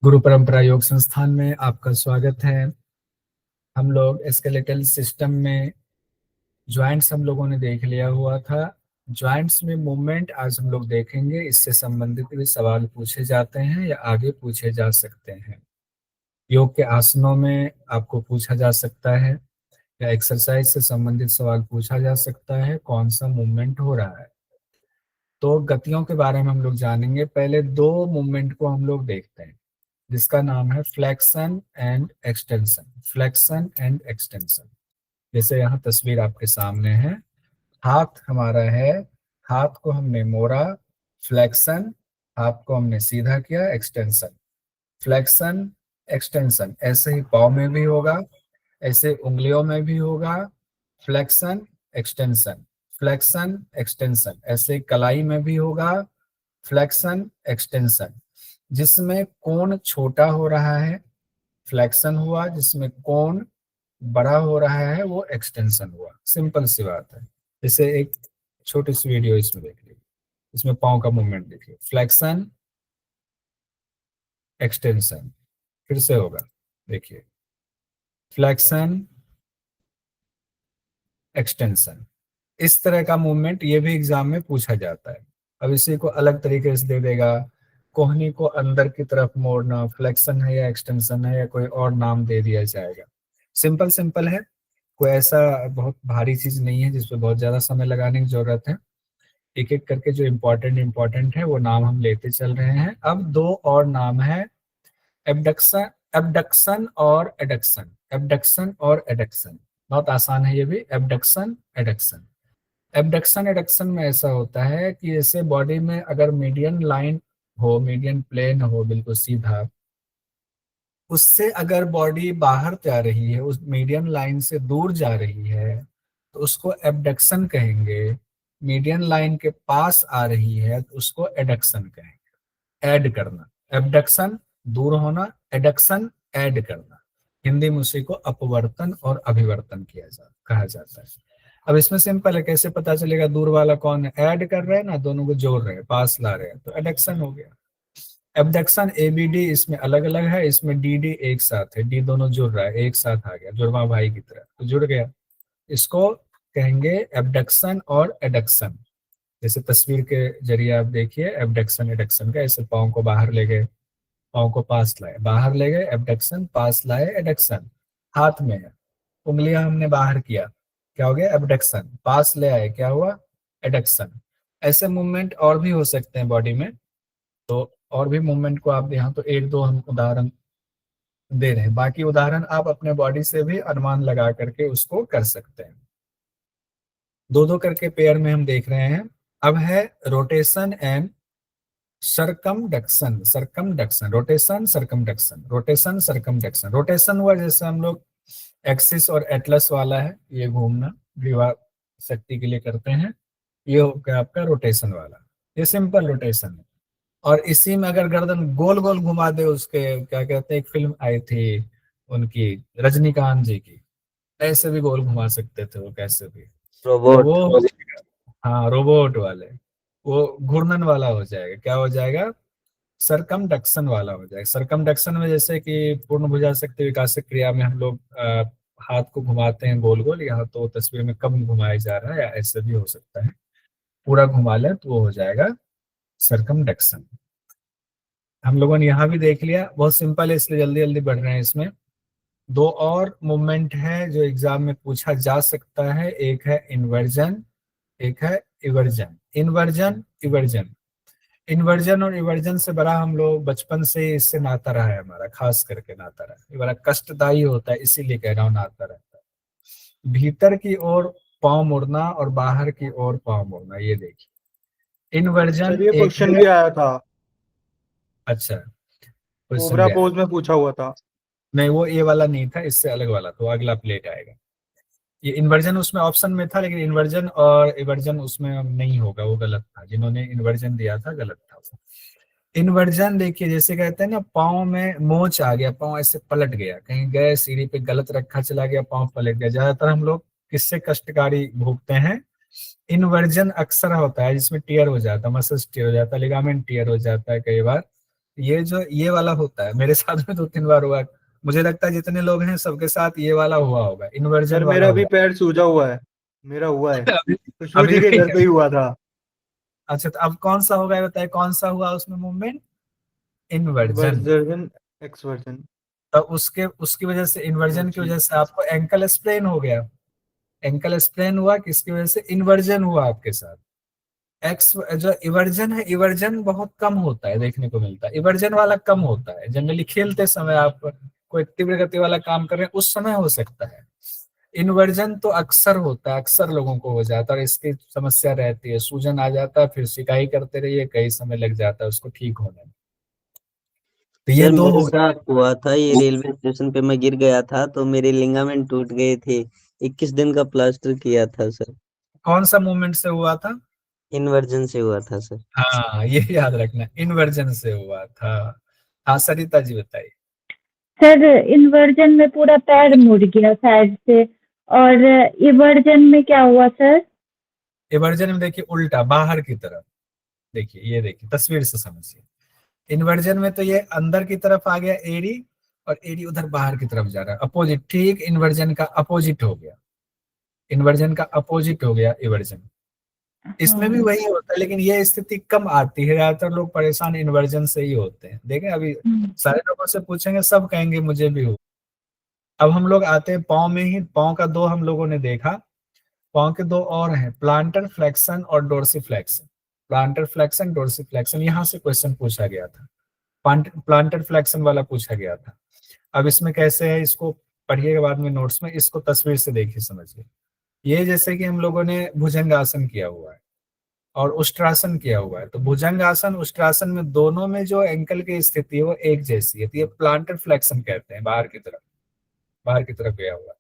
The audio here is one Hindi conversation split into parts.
गुरु परंपरा योग संस्थान में आपका स्वागत है। हम लोग स्केलेटल सिस्टम में जॉइंट्स हम लोगों ने देख लिया हुआ था। जॉइंट्स में मूवमेंट आज हम लोग देखेंगे। इससे संबंधित भी सवाल पूछे जाते हैं या आगे पूछे जा सकते हैं। योग के आसनों में आपको पूछा जा सकता है या एक्सरसाइज से संबंधित सवाल पूछा जा सकता है, कौन सा मूवमेंट हो रहा है। तो गतियों के बारे में हम लोग जानेंगे। पहले दो मूवमेंट को हम लोग देखते हैं जिसका नाम है flexion and extension. Flexion and extension, जैसे यहाँ तस्वीर आपके सामने है। हाथ हमारा है, हाथ को हमने मोड़ा, फ्लेक्शन। हाथ को हमने सीधा किया, एक्सटेंशन। फ्लेक्शन एक्सटेंशन ऐसे ही पाँव में भी होगा, ऐसे उंगलियों में भी होगा। फ्लेक्शन एक्सटेंशन, फ्लेक्शन एक्सटेंशन ऐसे कलाई में भी होगा। फ्लेक्शन एक्सटेंशन, जिसमें कोण छोटा हो रहा है फ्लेक्शन हुआ, जिसमें कोण बड़ा हो रहा है वो एक्सटेंशन हुआ। सिंपल सी बात है। जैसे एक छोटी सी वीडियो इसमें देख लीजिए, इसमें पाँव का मूवमेंट देखिए, फ्लेक्शन एक्सटेंशन। फिर से होगा, देखिए, फ्लेक्शन एक्सटेंशन। इस तरह का मूवमेंट ये भी एग्जाम में पूछा जाता है। अब इसी को अलग तरीके से दे देगा, कोहनी को अंदर की तरफ मोड़ना फ्लेक्शन है या एक्सटेंशन है, या कोई और नाम दे दिया जाएगा। सिंपल सिंपल है, कोई ऐसा बहुत भारी चीज नहीं है जिसपे बहुत ज्यादा समय लगाने की जरूरत है। एक एक करके जो इम्पोर्टेंट है वो नाम हम लेते चल रहे हैं। अब दो और नाम है, एबडक्शन, एबडक्शन और एडक्शन। एबडक्शन और एडक्शन बहुत आसान है ये भी। एबडक्शन एडक्शन, एबडक्शन एडक्शन में ऐसा होता है कि जैसे बॉडी में अगर मीडियन लाइन हो, मीडियन प्लेन हो बिल्कुल सीधा, उससे अगर बॉडी बाहर जा रही है, उस मीडियन लाइन से दूर जा रही है, तो उसको एबडक्शन कहेंगे। मीडियन लाइन के पास आ रही है तो उसको एडक्शन कहेंगे। ऐड करना, एबडक्शन दूर होना, एडक्शन ऐड करना। हिंदी में उसी को अपवर्तन और अभिवर्तन कहा जाता है। अब इसमें सिंपल है, कैसे पता चलेगा दूर वाला कौन है? ऐड कर रहे हैं ना, दोनों को जोड़ रहे हैं, पास ला रहे हैं, तो एडक्शन हो गया। एबडक्शन एबीडी इसमें अलग अलग है, इसमें डीडी एक साथ है, डी दोनों जुड़ रहा है, एक साथ आ गया, जुड़वा भाई की तरह, तो जुड़ गया। इसको कहेंगे एबडक्शन और एडक्शन। जैसे तस्वीर के जरिए आप देखिए, एबडक्शन एडक्शन का, ऐसे पाँव को बाहर ले गए, पाँव को पास लाए, बाहर ले गए, एबडक्शन, पास लाए, एडक्शन। हाथ में है, उंगलियां हमने बाहर किया, क्या हो गया? एबडक्शन। पास ले आए, क्या हुआ? एडक्शन। ऐसे मूवमेंट और भी हो सकते हैं बॉडी में, तो और भी मूवमेंट को आप यहाँ तो एक दो हम उदाहरण दे रहे हैं, बाकी उदाहरण आप अपने बॉडी से भी अनुमान लगा करके उसको कर सकते हैं। दो दो करके पेयर में हम देख रहे हैं। अब है rotation and circumduction. Circumduction, rotation circumduction, rotation circumduction. Rotation हुआ जैसे हम लोग एक्सिस और एटलस वाला है, ये घूमना विवाह शक्ति के लिए करते हैं, ये हो गया आपका रोटेशन वाला, ये सिंपल रोटेशन है। और इसी में अगर गर्दन गोल गोल घुमा दे, उसके क्या कहते हैं, एक फिल्म आई थी उनकी, रजनीकांत जी की, ऐसे भी गोल घुमा सकते थे वो, कैसे भी। तो रोबोट। वो, हाँ रोबोट वाले, वो घूर्णन वाला हो जाएगा। क्या हो जाएगा? सरकमडक्शन वाला हो जाएगा। सरकमडक्शन में जैसे कि पूर्ण भुजा शक्ति विकासक क्रिया में हम लोग हाथ को घुमाते हैं गोल गोल, यहाँ तो तस्वीर में कम घुमाया जा रहा है, या ऐसे भी हो सकता है, पूरा घुमा लें तो वो हो जाएगा सरकमडक्शन। हम लोगों ने यहाँ भी देख लिया, बहुत सिंपल है इसलिए जल्दी जल्दी बढ़ रहे हैं इसमें। दो और मूवमेंट है जो एग्जाम में पूछा जा सकता है, एक है इन्वर्जन, एक है इवर्जन। इन्वर्जन इवर्जन, इन्वर्जन और इवर्जन से बड़ा हम लोग बचपन से ही इससे नाता रहा है, हमारा खास करके नाता रहा है। ये बड़ा कष्टदायी होता है, इसीलिए कह रहा हूँ नाता रहता है। भीतर की ओर पाँव मुड़ना और बाहर की ओर पाँव मुड़ना, ये देखिए। इन्वर्जन सर ये एक क्वेश्चन है, भी आया था, अच्छा क्वेश्चन कोबरा भी आया। पोज में पूछा हुआ था। नहीं वो ये वाला नहीं था, इससे अलग वाला, तो अगला प्लेट आएगा। ये इन्वर्जन उसमें ऑप्शन में था, लेकिन इन्वर्जन और इवर्जन उसमें नहीं होगा, वो गलत था, जिन्होंने इन्वर्जन दिया था गलत था वो। इन्वर्जन देखिए, जैसे कहते हैं ना, पाँव में मोच आ गया, पाँव ऐसे पलट गया, कहीं गए सीढ़ी पे गलत रखा चला गया, पाँव पलट गया। ज्यादातर हम लोग किससे कष्टकारी भुगते हैं? इन्वर्जन अक्सर होता है जिसमें टीयर हो जाता है, मसल्स टीयर हो जाता है, लिगामेंट टीयर हो जाता है कई बार, ये जो ये वाला होता है मेरे साथ में 2-3 बार हुआ। मुझे लगता है जितने लोग हैं सबके साथ ये वाला हुआ होगा, इन्वर्जन सर वाला मेरा भी हुआ। पैर सूजा हुआ है, मेरा हुआ है, अभी खुशबू अभी जी के भी। घर पे ही हुआ था। अच्छा, तो अब कौन सा होगा ये बताइए, कौन सा हुआ उसमें मूवमेंट? इन्वर्जन। इन्वर्जन, एक्सवर्जन। तो उसके उसकी वजह से, ओ इन्वर्जन की जी। वजह से आपको एंकल स्प्रेन हो गया। एंकल स्प्रेन हुआ किसकी वजह से? इन्वर्जन हुआ आपके साथ। एक्स जो इवर्जन है, इवर्जन बहुत कम होता है, देखने को मिलता है, इवर्जन वाला कम होता है जनरली। खेलते समय आप कोई तीव्र गति वाला काम कर रहे हैं उस समय हो सकता है। इन्वर्जन तो अक्सर होता है, अक्सर लोगों को हो जाता है, और इसकी समस्या रहती है, सूजन आ जाता है, फिर सिकाई करते रहिए, कई समय लग जाता है उसको ठीक होने में। तो ये सर दो मेरे हो साथ हुआ था, ये रेलवे स्टेशन पे मैं गिर गया था तो मेरे लिगामेंट टूट गए थे। 21 दिन का प्लास्टर किया था सर। कौन सा मूवमेंट से हुआ था? इन्वर्जन से हुआ था सर। हाँ, ये याद रखना, इन्वर्जन से हुआ था। हाँ, सरिता जी बताइए। सर इन्वर्जन में पूरा पैर मुड़ गया साइड से, और इवर्जन में क्या हुआ सर? इवर्जन में देखिए उल्टा बाहर की तरफ। देखिए, ये देखिए तस्वीर से समझिए। इन्वर्जन में तो ये अंदर की तरफ आ गया एडी, और एडी उधर बाहर की तरफ जा रहा है, अपोजिट, ठीक इन्वर्जन का अपोजिट हो गया। इन्वर्जन का अपोजिट हो गया इवर्जन। इसमें भी हाँ। वही होता है, लेकिन ये स्थिति कम आती है, ज्यादातर लोग परेशान इन्वर्जन से ही होते हैं। देखें अभी सारे लोगों से पूछेंगे, सब कहेंगे मुझे भी हो। अब हम लोग आते हैं पाँव में ही, पाँव का दो हम लोगों ने देखा। पाँव के दो और हैं, प्लांटर फ्लेक्शन और dorsi flexion. Planter flexion, dorsi flexion, यहाँ से क्वेश्चन पूछा गया था। प्लांटर फ्लेक्शन वाला पूछा गया था। अब इसमें कैसे है, इसको पढ़िएगा बाद में नोट्स में, इसको तस्वीर से देखिए समझिए। ये जैसे कि हम लोगों ने भुजंगासन किया हुआ है और उष्ट्रासन किया हुआ है, तो भुजंगासन उष्ट्रासन में दोनों में जो एंकल की स्थिति है वो एक जैसी है, तो ये प्लांटर फ्लेक्शन कहते हैं, बाहर की तरफ, बाहर की तरफ गया हुआ है।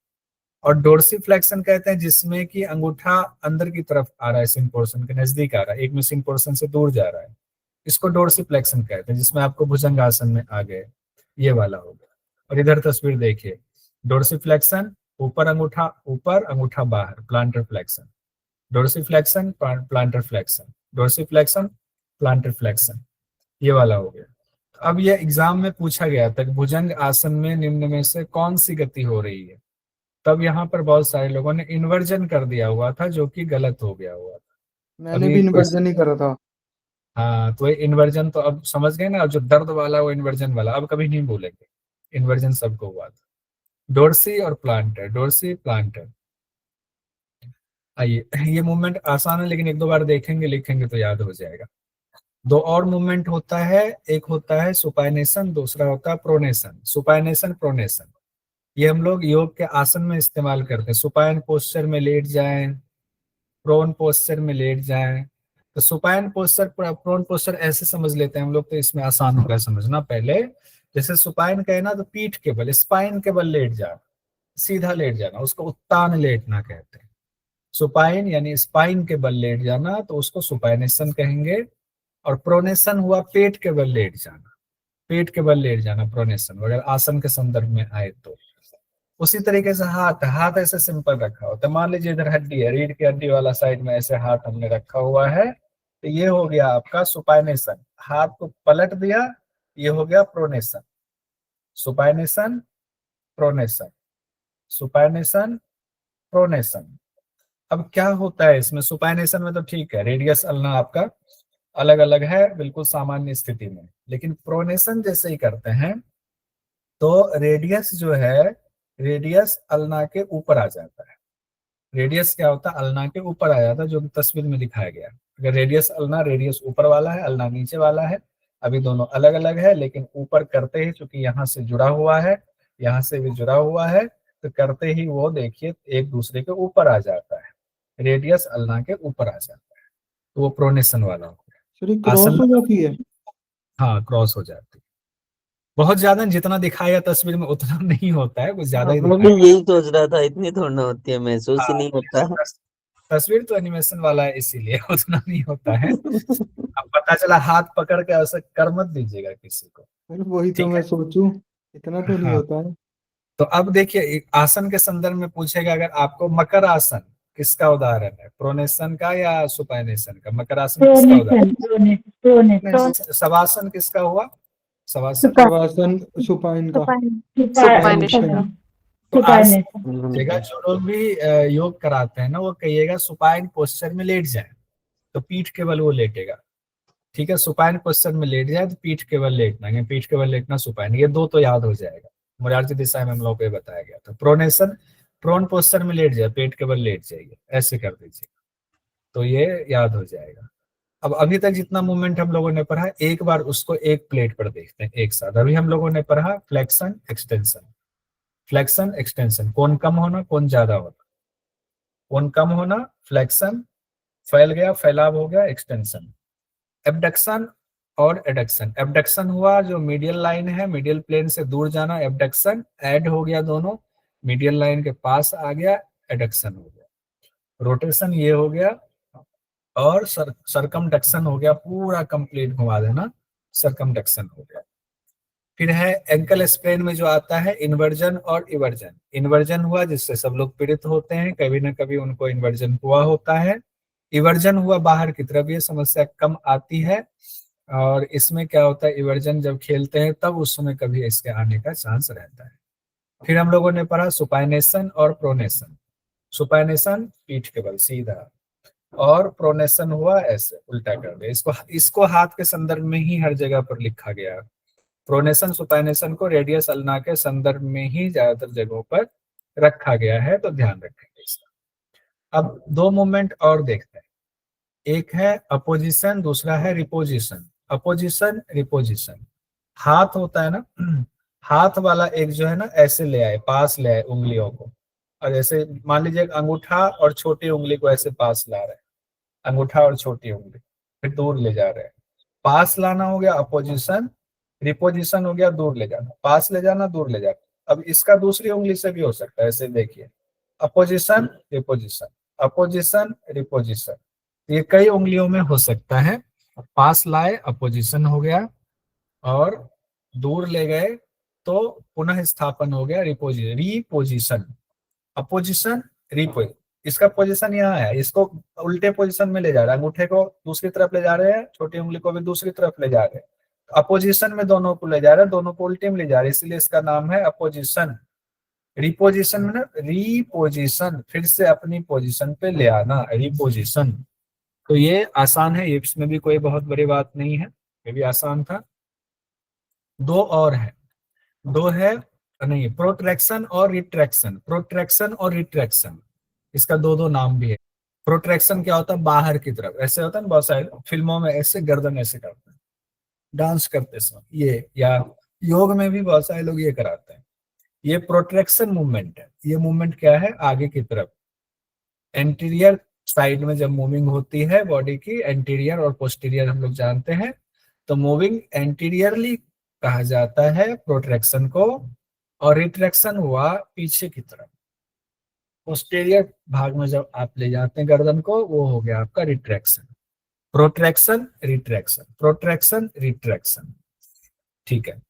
और डोर्सी फ्लेक्शन कहते हैं जिसमें कि अंगूठा अंदर की तरफ आ रहा है, सिन पोर्शन के नजदीक आ रहा है, एक में सिन पोर्शन से दूर जा रहा है, इसको डोर्सी फ्लेक्शन कहते हैं, जिसमें आपको भुजंग आसन में आ गए, ये वाला हो गया। और इधर तस्वीर देखिए, डोर्सी फ्लेक्शन, ऊपर अंगूठा ऊपर, अंगूठा बाहर, planter flexion. Dorsi flexion, planter flexion, dorsi flexion, planter flexion, ये वाला हो गया। तो अब ये एग्जाम में पूछा गया था कि भुजंग आसन में निम्न में से कौन सी गति हो रही है। तब यहाँ पर बहुत सारे लोगों ने इन्वर्जन कर दिया हुआ था, जो कि गलत हो गया हुआ था। मैंने अभी भी कोई, इन्वर्जन ही करा था। हाँ, तो ये इन्वर्जन तो अब समझ गए ना, जो दर्द वाला वो इन्वर्जन वाला अब कभी नहीं भूलेंगे। इन्वर्जन सबको हुआ था। डोर्सी और प्लांटर, डोर्सी प्लांटर। आइए, ये मूवमेंट आसान है, लेकिन एक दो बार देखेंगे लिखेंगे तो याद हो जाएगा। दो और मूवमेंट होता है, एक होता है सुपाइनेशन, दूसरा होता है प्रोनेशन। सुपाइनेशन, प्रोनेशन, ये हम लोग योग के आसन में इस्तेमाल करते हैं। सुपाइन पोस्चर में लेट जाएं, प्रोन पोस्चर में लेट जाएं। तो सुपाइन पोस्चर, प्रोन पोस्चर ऐसे समझ लेते हैं हम लोग, तो इसमें आसान होगा समझना। पहले जैसे सुपाइन कहे ना, तो पीठ के बल, स्पाइन के बल लेट जाना, सीधा लेट जाना, उसको उत्तान लेटना कहते हैं। सुपाइन यानी स्पाइन के बल लेट जाना, तो उसको सुपाइनेशन कहेंगे। और प्रोनेशन हुआ पेट के बल लेट जाना, पेट के बल लेट जाना, प्रोनेशन वगैरह आसन के संदर्भ में आए तो। उसी तरीके से हाथ, हाथ ऐसे सिंपल रखा होता है, मान लीजिए इधर हड्डी है, रीढ़ की हड्डी वाला साइड में ऐसे हाथ हमने रखा हुआ है, तो ये हो गया आपका सुपाइनेशन। हाथ को पलट दिया, ये हो गया pronation. Supination, pronation, supination, pronation. अब क्या होता है इसमें, सुपाइनेशन में तो ठीक है, रेडियस अल्ना आपका अलग अलग है बिल्कुल सामान्य स्थिति में, लेकिन प्रोनेशन जैसे ही करते हैं तो रेडियस जो है, रेडियस अल्ना के ऊपर आ जाता है। रेडियस क्या होता है, अल्ना के ऊपर आ जाता है, जो कि तस्वीर में दिखाया गया है। अगर रेडियस अल्ना, रेडियस ऊपर वाला है, अल्ना नीचे वाला है। अभी दोनों अलग अलग है, लेकिन ऊपर करते ही, चूंकि यहाँ से जुड़ा हुआ है, यहाँ से भी जुड़ा हुआ है, तो करते ही वो देखिए एक दूसरे के ऊपर आ जाता है, रेडियस अल्ना के ऊपर आ जाता है, तो वो प्रोनेशन वाला हो सर ये गया। क्रॉस आसन, हो जाती है। हाँ, क्रॉस हो जाती है। बहुत ज्यादा जितना दिखाया तस्वीर में उतना नहीं होता है, कुछ ज्यादा हाँ, ही मैं भी दिखाया। यही सोच रहा था, इतनी थोड़ी ना होती है, महसूस ही हाँ, नहीं होता। तस्वीर तो एनिमेशन वाला है इसीलिए उतना नहीं होता है। अब पता चला हाथ पकड़ के ऐसे कर मत दीजिएगा किसी को। सर वही तो ठीक मैं है, सोचूं, इतना तो नहीं हाँ। होता है। तो अब देखिए, एक आसन के संदर्भ में पूछेगा अगर आपको, मकर आसन किसका उदाहरण है, प्रोनेशन का या सुपाइनेशन का? मकर आसन किसका उदाहरण प्रोनेशन, प्रोनेशन, प्रोनेशन। है? शवासन किसका हुआ? शवासन शवासन सुपाइन का सुपाइनेशन। तो आज सुपाइनेशन। जगह जो लोग भी योग कराते हैं ना, वो कहिएगा सुपाइन पोस्चर में लेट जाए तो पीठ केवल वो लेटेगा। ठीक है, सुपाइन पोस्चर में लेट जाए तो पीठ केवल लेटना, या पीठ केवल लेटना सुपाइन, ये दो तो याद हो जाएगा। मोरारजी देसाई में हम लोग को ये बताया गया था। प्रोनेशन, प्रोन पोस्चर में लेट जाए, पेट केवल लेट जाइए, ऐसे कर दीजिए तो ये याद हो जाएगा। अब अभी तक जितना मूवमेंट हम लोगों ने पढ़ा, एक बार उसको एक प्लेट पर देखते हैं एक साथ। अभी हम लोगों ने पढ़ा फ्लेक्शन एक्सटेंशन। फ्लेक्शन एक्सटेंशन, कौन कम होना कौन ज्यादा होना, कौन कम होना फ्लेक्शन, फैल गया फैलाव हो गया एक्सटेंशन। एबडक्शन और एडक्शन, एबडक्शन हुआ जो मीडियल लाइन है, मीडियल प्लेन से दूर जाना एबडक्शन, ऐड हो गया दोनों, मीडियल लाइन के पास आ गया, एडक्शन हो गया। रोटेशन ये हो गया, और सरकमडक्शन हो गया, पूरा कंप्लीट घुमा देना, सरकमडक्शन हो गया। फिर है एंकल स्प्रेन में जो आता है इन्वर्जन और इवर्जन। इन्वर्जन हुआ जिससे सब लोग पीड़ित होते हैं, कभी ना कभी उनको इन्वर्जन हुआ होता है। इवर्जन हुआ बाहर की तरफ, ये समस्या कम आती है। और इसमें क्या होता है, इवर्जन जब खेलते हैं तब उस समय कभी इसके आने का चांस रहता है। फिर हम लोगों ने पढ़ा सुपाइनेशन और प्रोनेशन। सुपाइनेशन पीठ के बल सीधा, और प्रोनेशन हुआ ऐसे उल्टा कर दे। इसको हाथ के संदर्भ में ही हर जगह पर लिखा गया है। प्रोनेशन सुपाइनेशन को रेडियस अल्ना के संदर्भ में ही ज्यादातर जगहों पर रखा गया है, तो ध्यान रखेंगे इसका। अब दो मूवमेंट और देखते हैं, एक है अपोजिशन, दूसरा है रिपोजिशन। अपोजिशन रिपोजिशन, हाथ होता है ना, हाथ वाला एक जो है ना ऐसे ले आए, पास ले आए उंगलियों को, और ऐसे मान लीजिए अंगूठा और छोटी उंगली को ऐसे पास ला रहे हैं, अंगूठा और छोटी उंगली फिर दूर ले जा रहे हैं। पास लाना हो गया अपोजिशन, रिपोजिशन हो गया दूर ले जाना, पास ले जाना दूर ले जाना। अब इसका दूसरी उंगली से भी हो सकता है, ऐसे देखिए अपोजिशन रिपोजिशन, अपोजिशन रिपोजिशन, ये कई उंगलियों में हो सकता है। पास लाए अपोजिशन हो गया, और दूर ले गए तो पुनः स्थापन हो गया रिपोजिशन, रिपोजिशन। अपोजिशन रिपोजिशन, इसका पोजीशन यहाँ है, इसको उल्टे पोजीशन में ले जा रहा है, अंगूठे को दूसरी तरफ ले जा रहे हैं, छोटी उंगली को भी दूसरी तरफ ले जा रहे हैं, अपोजिशन में दोनों को ले जा रहे हैं, दोनों को उल्टे में ले जा रहे हैं, इसलिए इसका नाम है अपोजिशन। रिपोजिशन में ना रिपोजिशन, फिर से अपनी पोजीशन पे ले आना, रिपोजिशन। तो ये आसान है, इसमें भी कोई बहुत बड़ी बात नहीं है, ये भी आसान था। दो और है, दो है नहीं, प्रोट्रैक्शन और रिट्रैक्शन। प्रोट्रैक्शन और रिट्रैक्शन, इसका दो दो नाम भी है। प्रोट्रैक्शन क्या होता है, बाहर की तरफ ऐसे होता है ना, बहुत सारे फिल्मों में ऐसे गर्दन ऐसे करते हैं डांस करते समय, ये या योग में भी बहुत सारे लोग ये कराते हैं। ये प्रोट्रैक्शन मूवमेंट है। ये मूवमेंट क्या है, आगे की तरफ एंटीरियर साइड में जब मूविंग होती है बॉडी की, एंटीरियर और पोस्टीरियर हम लोग जानते हैं, तो मूविंग एंटीरियरली कहा जाता है प्रोट्रैक्शन को, और रिट्रैक्शन हुआ पीछे की तरफ, पोस्टीरियर भाग में जब आप ले जाते हैं गर्दन को, वो हो गया आपका retraction. Protraction retraction, protraction retraction, ठीक है।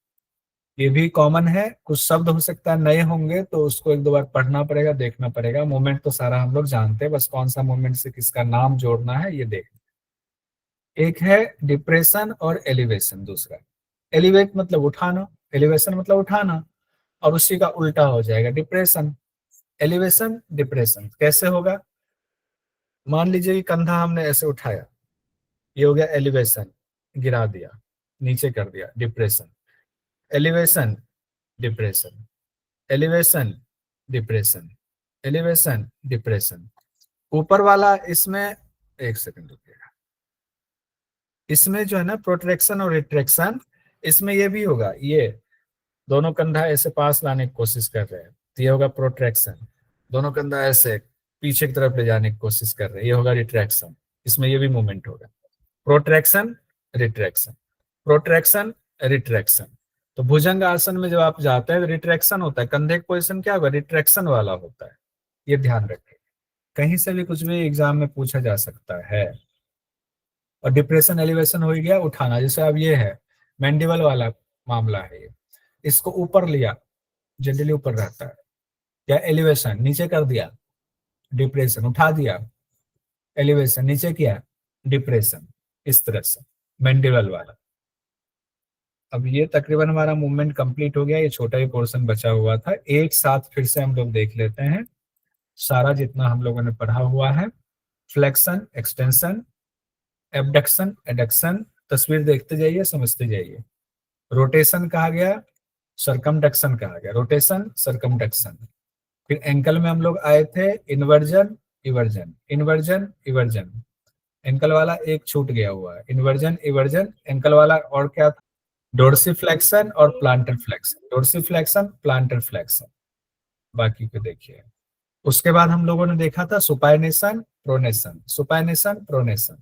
ये भी कॉमन है, कुछ शब्द हो सकता है नए होंगे तो उसको एक दो बार पढ़ना पड़ेगा, देखना पड़ेगा। मूवमेंट तो सारा हम लोग जानते हैं, बस कौन सा मूवमेंट से किसका नाम जोड़ना है ये देख। एक है डिप्रेशन और एलिवेशन, दूसरा एलिवेट मतलब उठाना, एलिवेशन मतलब उठाना, और उसी का उल्टा हो जाएगा डिप्रेशन। एलिवेशन डिप्रेशन कैसे होगा, मान लीजिए कि कंधा हमने ऐसे उठाया, ये हो गया एलिवेशन, गिरा दिया नीचे कर दिया, depression. Elevation depression, elevation depression, elevation depression. ऊपर वाला इसमें एक सेकंड रुकिएगा, इसमें जो है ना प्रोट्रैक्शन और रिट्रैक्शन, इसमें ये भी होगा, ये दोनों कंधा ऐसे पास लाने की कोशिश कर रहे हैं तो ये होगा प्रोट्रैक्शन, दोनों कंधा ऐसे पीछे की तरफ ले जाने की कोशिश कर रहे हैं, ये होगा रिट्रैक्शन। इसमें ये भी मूवमेंट होगा, प्रोट्रैक्शन रिट्रैक्शन, प्रोट्रैक्शन रिट्रैक्शन। तो भुजंग आसन में जब आप जाते हैं तो रिट्रैक्शन होता है, कंधे की पोजीशन क्या होगा, रिट्रैक्शन वाला होता है, ये ध्यान रखें, कहीं से भी कुछ भी एग्जाम में पूछा जा सकता है। और डिप्रेशन एलिवेशन हो गया उठाना, जैसे अब ये है मैंडिबल वाला मामला है, ये इसको ऊपर लिया, जनरली ऊपर रहता है, क्या एलिवेशन, नीचे कर दिया डिप्रेशन, उठा दिया एलिवेशन, नीचे किया डिप्रेशन, इस तरह से मैंडिबल वाला। अब ये तकरीबन हमारा मूवमेंट कंप्लीट हो गया, ये छोटा ही पोर्शन बचा हुआ था। एक साथ फिर से हम लोग देख लेते हैं सारा जितना हम लोगों ने पढ़ा हुआ है। फ्लेक्शन, एक्सटेंशन, एबडक्शन, एडक्शन, तस्वीर देखते जाइए, समझते जाइए। रोटेशन कहा गया, सरकमडक्शन कहा गया, रोटेशन, सरकमडक्शन। फिर एंकल में हम लोग आए थे inversion, eversion, inversion, eversion. Ankle वाला एक छूट गया हुआ है, इन्वर्जन, इवर्जन। एंकल वाला और क्या था? डोर्सिफ्लेक्शन और planter flexion, dorsiflexion, planter flexion. बाकी को देखिए। उसके बाद हम लोगों ने देखा था सुपाइनेशन, प्रोनेशन, सुपाइनेशन, प्रोनेशन।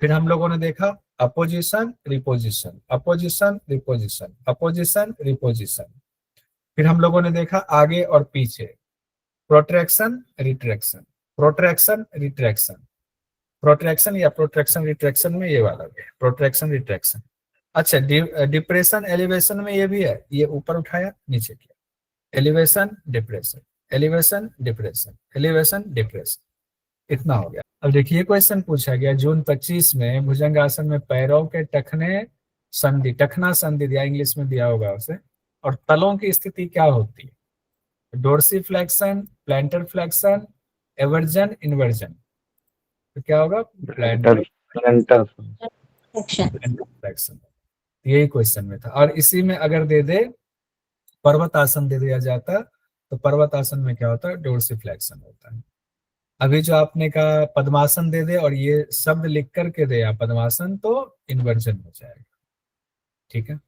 फिर हम लोगों ने देखा opposition, reposition, opposition, reposition, opposition, reposition. फिर हम लोगों ने देखा आगे और पीछे, protraction, retraction, protraction, retraction, protraction या प्रोट्रैक्शन रिट्रैक्शन में ये वाला भी है, प्रोट्रैक्शन, रिट्रैक्शन। अच्छा, डिप्रेशन, एलिवेशन में ये भी है, ये ऊपर उठाया नीचे किया, elevation, depression, elevation, depression, elevation, depression. इतना हो गया। अब देखिए क्वेश्चन पूछा गया जून 25 में भुजंगासन में पैरों के टखने संधि, टखना संधि दिया, इंग्लिश में दिया होगा उसे, और तलों की स्थिति क्या होती है? Dorsiflexion, planter flexion, aversion, inversion. तो क्या होगा? Planter flexion. यही क्वेश्चन में था। और इसी में अगर दे दे पर्वत आसन दे दिया जाता तो पर्वत आसन में क्या होता है? डोर्सिफ्लेक्शन होता है। अभी जो आपने कहा पद्मासन दे दे और ये शब्द लिख करके दे या पद्मासन, तो इन्वर्जन हो जाएगा। ठीक है।